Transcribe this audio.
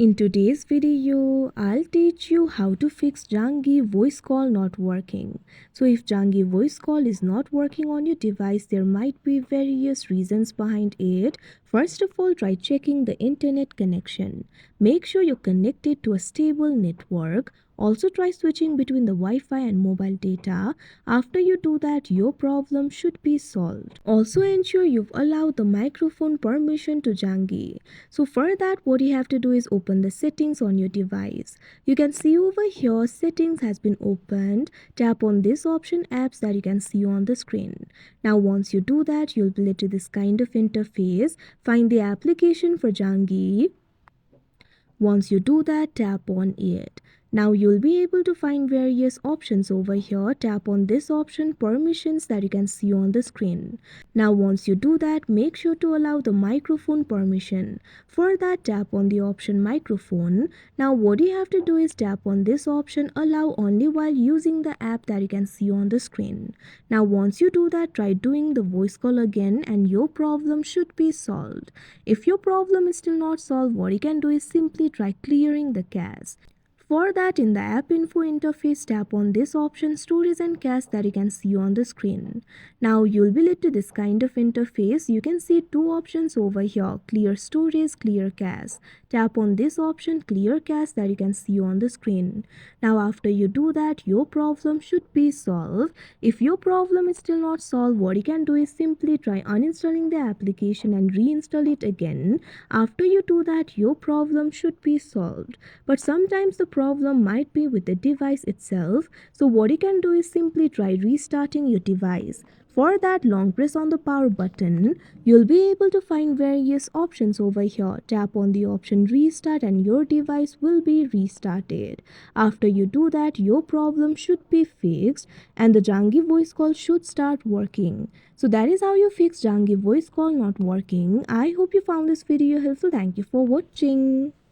In today's video, I'll teach you how to fix Zangi voice call not working. So if Zangi voice call is not working on your device, there might be various reasons behind it. First of all, try checking the internet connection. Make sure you're connected to a stable network. Also try switching between the Wi-Fi and mobile data. After you do that, your problem should be solved. Also ensure you've allowed the microphone permission to Zangi. So for that, what you have to do is open the settings on your device. You can see over here settings has been opened. Tap on this option apps that you can see on the screen. Now once you do that, you'll be led to this kind of interface. Find the application for Zangi. Once you do that, tap on it. Now you'll be able to find various options over here. Tap on this option permissions that you can see on the screen. Now once you do that, make sure to allow the microphone permission. For that, tap on the option microphone. Now what you have to do is tap on this option allow only while using the app that you can see on the screen. Now once you do that, try doing the voice call again and your problem should be solved. If your problem is still not solved, what you can do is simply try clearing the cache. For that, in the app info interface, tap on this option storage and cache that you can see on the screen. Now you'll be led to this kind of interface. You can see two options over here, clear storage, clear cache. Tap on this option clear cache that you can see on the screen. Now after you do that, your problem should be solved. If your problem is still not solved, what you can do is simply try uninstalling the application and reinstall it again. After you do that, your problem should be solved. But sometimes the problem might be with the device itself. So what you can do is simply try restarting your device. For that, long press on the power button. You'll be able to find various options over here. Tap on the option restart and your device will be restarted. After you do that, your problem should be fixed and the Zangi voice call should start working. So that is how you fix Zangi voice call not working. I hope you found this video helpful. Thank you for watching.